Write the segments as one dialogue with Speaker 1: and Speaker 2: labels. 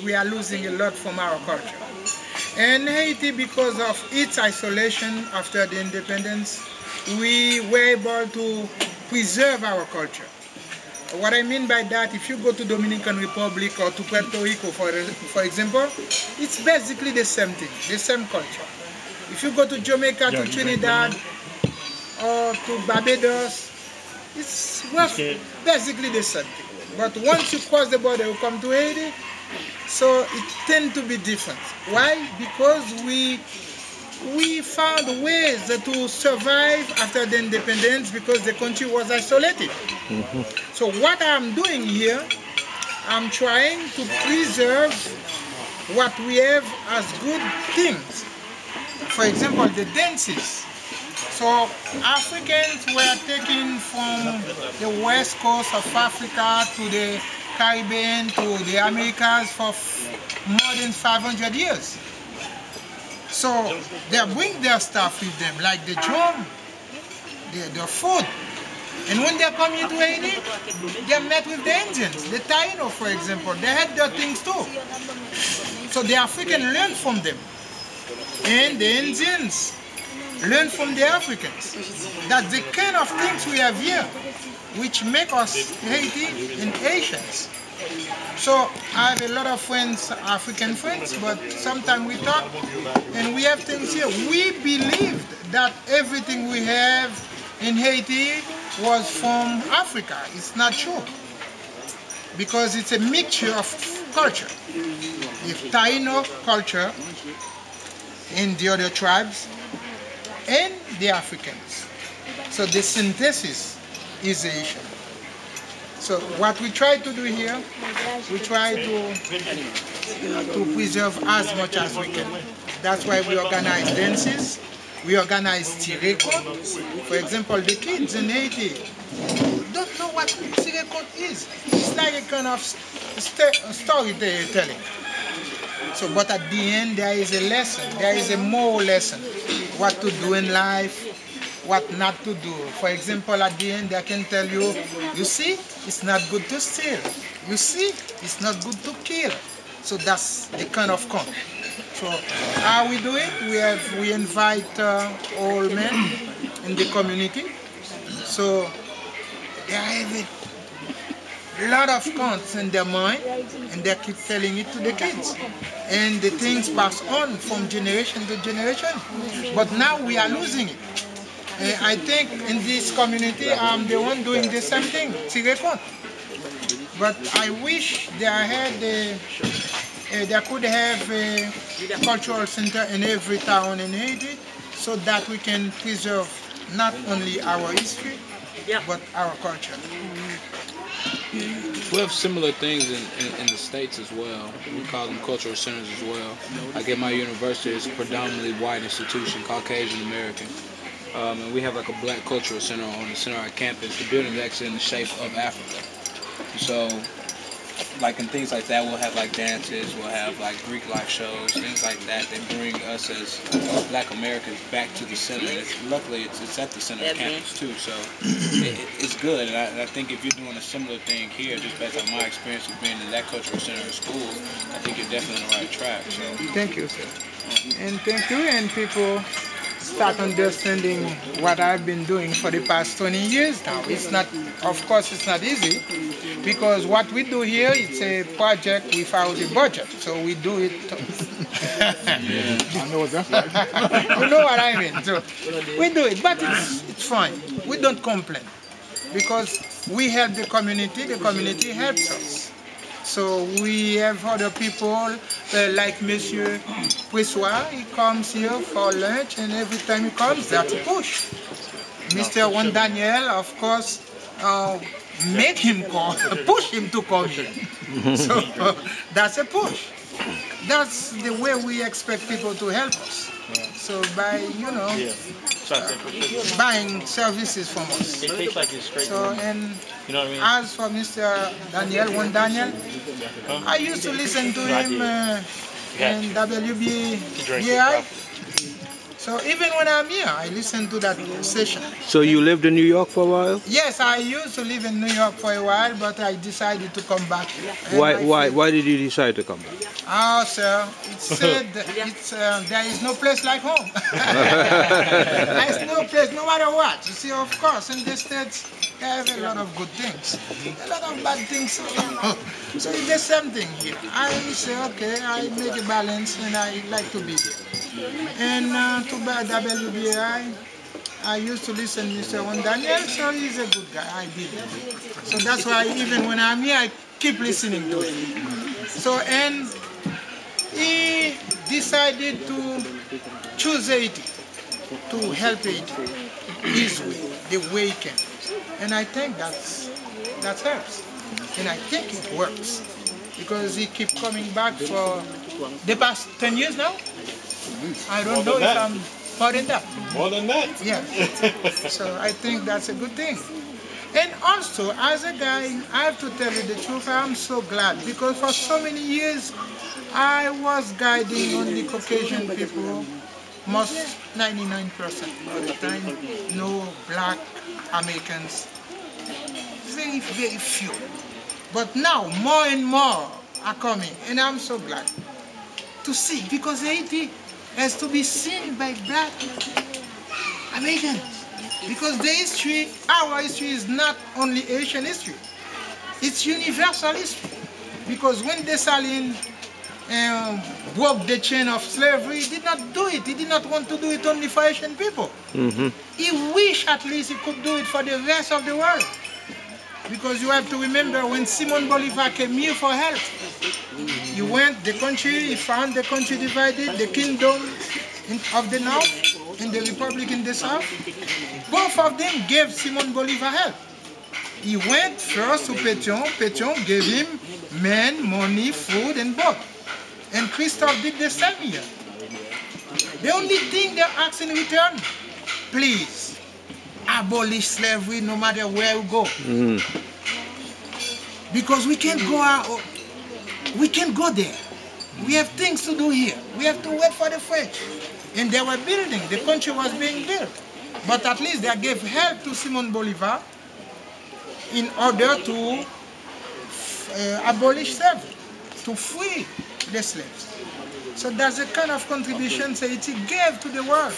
Speaker 1: We are losing a lot from our culture. And Haiti, because of its isolation after the independence, we were able to preserve our culture. What I mean by that, if you go to Dominican Republic or to Puerto Rico, for example, it's basically the same thing, the same culture. If you go to Jamaica, to Trinidad, or to Barbados, it's basically the same thing. But once you cross the border, you come to Haiti, so it tends to be different. Why? Because we found ways to survive after the independence because the country was isolated. So what I'm doing here, I'm trying to preserve what we have as good things. For example, the dances. So Africans were taken from the west coast of Africa to the Caribbean to the Americas for more than 500 years. So they bring their stuff with them, like the drum, their food. And when they come into Haiti, they met with the Indians, the Taino, for example. They had their things too. So the Africans learned from them. And the Indians learn from the Africans. That's the kind of things we have here, which make us Haiti and Asians. So I have a lot of friends, African friends, but sometimes we talk and we have things here. We believed that everything we have in Haiti was from Africa. It's not true, because it's a mixture of culture. The Taino culture and the other tribes, and the Africans. So the synthesis is Asian. So what we try to do here, we try to preserve as much as we can. That's why we organize dances, we organize tirekot. For example, the kids in Haiti don't know what tirekot is. It's like a kind of storytelling. So, but at the end, there is a lesson, there is a moral lesson, what to do in life, what not to do. For example, at the end, I can tell you, you see, it's not good to steal. You see, it's not good to kill. So that's the kind of content. So how we do it? We invite all men in the community. So they have a lot of content in their mind, and they keep telling it to the kids. And the things pass on from generation to generation. But now we are losing it. I think in this community, I'm the one doing the same thing, tirekot. But I wish there could have a cultural center in every town in Haiti, so that we can preserve not only our history, but our culture.
Speaker 2: We have similar things in the States as well. We call them cultural centers as well. Like at my university, it's a predominantly white institution, Caucasian American. And we have like a black cultural center on the center of our campus. The building is actually in the shape of Africa. So, like in things like that, we'll have like dances, we'll have like Greek life shows, things like that. They bring us as Black Americans back to the center. Luckily, it's at the center of campus too, so it's good. And I think if you're doing a similar thing here, just based on my experience of being in that cultural center in school, I think you're definitely on the right track. So.
Speaker 1: Thank you, sir. And thank you, and people start understanding what I've been doing for the past 20 years now. It's not, of course, it's not easy, because what we do here, it's a project without a budget. So we do it.
Speaker 3: I know what that's like.
Speaker 1: You know what I mean? So we do it, but it's fine. We don't complain, because we help the community helps us. So we have other people like Monsieur Poissois. He comes here for lunch, and every time he comes, that's a push. Mr. Juan Daniel, of course, make him come, push him to come here. So that's a push. That's the way we expect people to help us. So by, buying services from us.
Speaker 4: It tastes like it's straight.
Speaker 1: So, and
Speaker 4: you know what I mean?
Speaker 1: as for Mr. Daniel, Juan Daniel, I used to listen to him in WBI. So even when I'm here, I listen to that session.
Speaker 3: So you lived in New York for a while?
Speaker 1: Yes, I used to live in New York for a while, but I decided to come back. And
Speaker 3: Why did you decide to come back?
Speaker 1: Oh, sir, it's said there is no place like home. There is no place, no matter what. You see, of course, in the States, they have a lot of good things, a lot of bad things. So it's the same thing here. I say, okay, I make a balance, and I like to be there. And to WBAI, I used to listen to Mr. Juan Daniel, so he's a good guy. I did it. So that's why even when I'm here, I keep listening to him. So, and he decided to choose Haiti, to help Haiti his way, the way he can. And I think that helps. And I think it works. Because he keeps coming back for the past 10 years now. I don't know if I'm more than that.
Speaker 4: More than that?
Speaker 1: Yeah. So I think that's a good thing. And also, as a guy, I have to tell you the truth, I'm so glad. Because for so many years, I was guiding only Caucasian people, most 99% of the time, no black Americans, very, very few. But now, more and more are coming, and I'm so glad to see, because Haiti has to be seen by black Americans. Because the history, our history is not only Asian history, it's universal history. Because when Dessalines broke the chain of slavery, he did not do it. He did not want to do it only for Asian people. He wished at least he could do it for the rest of the world. Because you have to remember when Simon Bolivar came here for help, he went the country, he found the country divided, the kingdom of the north and the republic in the south. Both of them gave Simon Bolivar help. He went first to Pétion. Pétion gave him men, money, food, and boat. And Christophe did the same here. The only thing they asked in return, please, abolish slavery no matter where we go. Because we can't go out, we can't go there. We have things to do here. We have to wait for the French. And they were building, the country was being built. But at least they gave help to Simon Bolivar in order to abolish slavery, to free the slaves. So that's the kind of contribution Haiti gave to the world.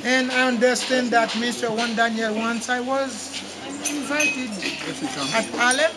Speaker 1: And I understand that Mr. Juan Daniel, once I was invited at Harlem